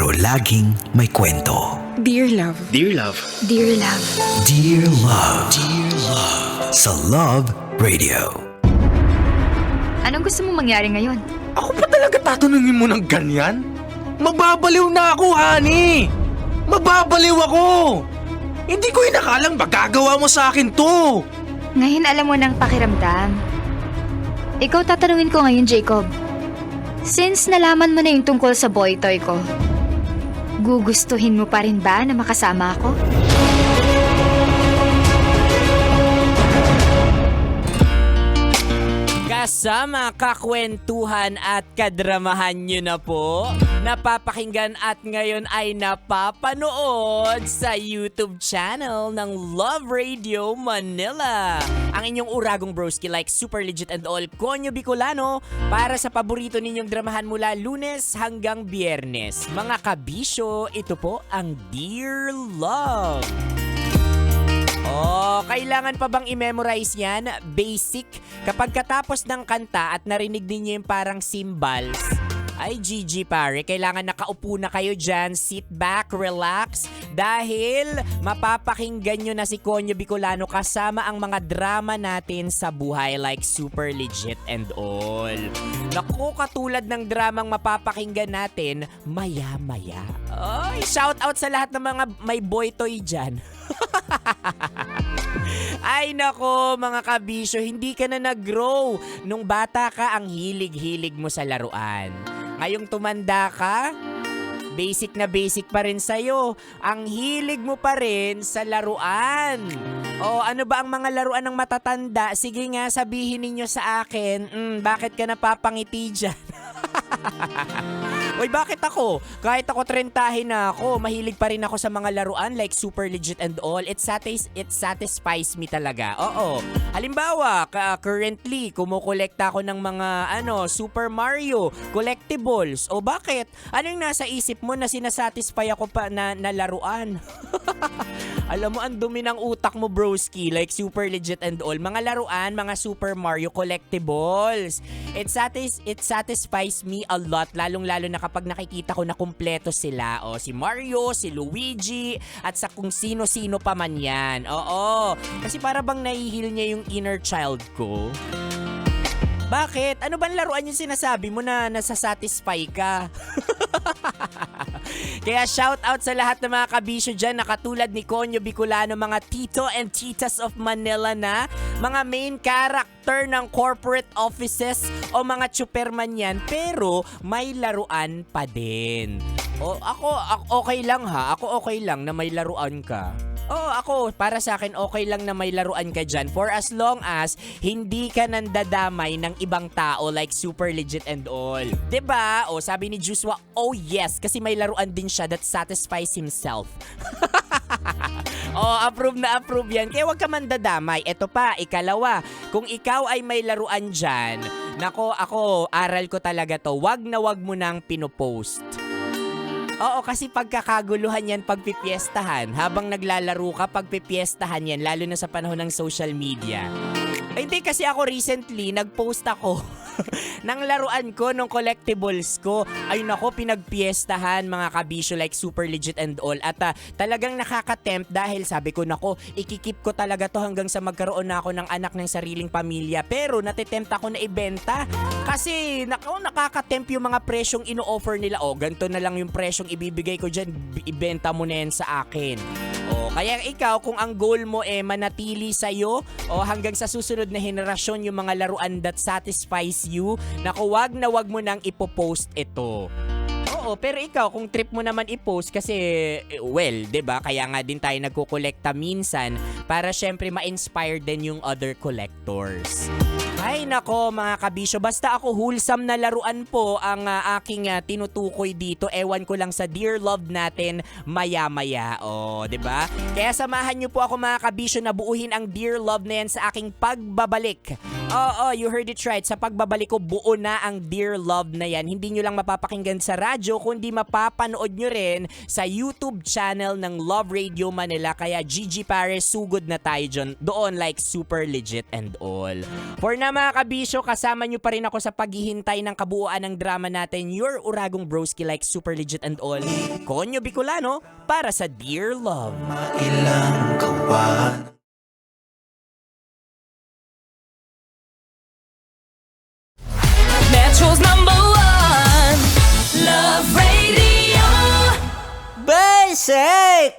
pero laging may kwento. Dear Love. Dear Love. Dear Love. Dear Love. Dear Love. Sa Love Radio. Anong gusto mong mangyari ngayon? Ako pa talaga tatanungin mo ng ganyan? Mababaliw na ako, honey! Mababaliw ako! Hindi ko inakalang magagawa mo sa akin to! Ngayon alam mo ng pakiramdam. Ikaw tatanungin ko ngayon, Jacob. Since nalaman mo na yung tungkol sa boy toy ko, gugustuhin mo pa rin ba na makasama ako? Kasama, kakwentuhan at kadramahan nyo na po. Napapakinggan at ngayon ay napapanood sa YouTube channel ng Love Radio Manila. Ang inyong uragong broski like Super Legit and All, Konyo Bicolano, para sa paborito ninyong dramahan mula Lunes hanggang Biyernes. Mga kabisyo, ito po ang Dear Love. Oh, kailangan pa bang i-memorize yan? Basic. Kapag katapos ng kanta at narinig ninyo yung parang cymbals, ay GG pare, kailangan nakaupo na kayo dyan, sit back, relax, dahil mapapakinggan nyo na si Konyo Bicolano kasama ang mga drama natin sa buhay like Super Legit and All. Naku, katulad ng dramang mapapakinggan natin maya-maya. Ay, shout out sa lahat ng mga may boy toy dyan. Ay nako mga kabisyo, hindi ka na nag-grow. Nung bata ka, ang hilig-hilig mo sa laruan. Ngayong tumanda ka, basic na basic pa rin sa'yo. Ang hilig mo pa rin sa laruan. O ano ba ang mga laruan ng matatanda? Sige nga, sabihin ninyo sa akin, bakit ka napapangiti dyan? Uy, bakit ako? Kahit ako 30 na ako, mahilig pa rin ako sa mga laruan like Super Legit and All. It satisfies me talaga. Oo. Halimbawa, currently, kumukolekta ako ng mga Super Mario collectibles. O bakit? Ano yung nasa isip mo na sinasatisfy ako pa na laruan? Alam mo, ang dumi ng utak mo, broski, like Super Legit and All. Mga laruan, mga Super Mario collectibles. It satisfies me a lot, lalong-lalo na kapag nakikita ko na kumpleto sila. O, si Mario, si Luigi, at sa kung sino-sino pa man yan. Oo. Kasi para bang nahihil niya yung inner child ko. Bakit? Ano bang laruan yung sinasabi mo na nasasatisfy ka? Kaya shout out sa lahat ng mga kabisyo dyan na katulad ni Konyo Bicolano, mga tito and titas of Manila na, mga main character ng corporate offices o mga tsuperman yan, pero may laruan pa din. O ako okay lang ha, ako okay lang na may laruan ka. Oo, ako, para sa akin, okay lang na may laruan ka dyan for as long as hindi ka nandadamay ng ibang tao like Super Legit and All. 'Di ba? O, sabi ni Joshua, oh yes, kasi may laruan din siya that satisfies himself. Approve na approve yan. Kaya wag ka mandadamay. Ito pa, ikalawa, kung ikaw ay may laruan dyan, nako, ako, aral ko talaga to, wag na wag mo nang pinopost. Oo, kasi pagkakaguluhan yan pagpipiestahan. Habang naglalaro ka, pagpipiestahan yan, lalo na sa panahon ng social media. Ay, hindi, kasi ako recently, nag-post ako ng laruan ko, ng collectibles ko. Ay nako, pinagpiestahan mga kabisyo like Super Legit and All. At talagang nakaka-tempt dahil sabi ko, nako, ikikip ko talaga to hanggang sa magkaroon na ako ng anak ng sariling pamilya. Pero natitempt ako na ibenta. Kasi nakaka-tempt yung mga presyong ino-offer nila. O, ganito na lang yung presyong ibibigay ko dyan, ibenta mo na yan sa akin. O, kaya ikaw, kung ang goal mo manatili sa'yo, o hanggang sa susunod na henerasyon yung mga laruan that satisfies you, naku, wag na wag mo nang ipopost ito. Oo, pero ikaw, kung trip mo naman i-post kasi, well, 'di ba? Kaya nga din tayo nagkukolekta minsan para syempre ma-inspire din yung other collectors. Ay nako mga kabisyo, basta ako wholesome na laruan po ang aking tinutukoy dito. Ewan ko lang sa Dear Love natin maya-maya. O, 'di ba? Kaya samahan niyo po ako mga kabisyo na buuhin ang Dear Love na yan sa aking pagbabalik. Oo, you heard it right. Sa pagbabalik ko, buo na ang Dear Love na yan. Hindi nyo lang mapapakinggan sa radyo, kundi mapapanood nyo rin sa YouTube channel ng Love Radio Manila. Kaya GG Pares, sugod na tayo doon like Super Legit and All. For now, nga mga kabisyo, kasama nyo pa rin ako sa paghihintay ng kabuuan ng drama natin, Your Uragong Broski like Super Legit and All, Konyo Bicolano, para sa Dear Love. Ilang kawan. Metro's #1 Love Radio. Basic!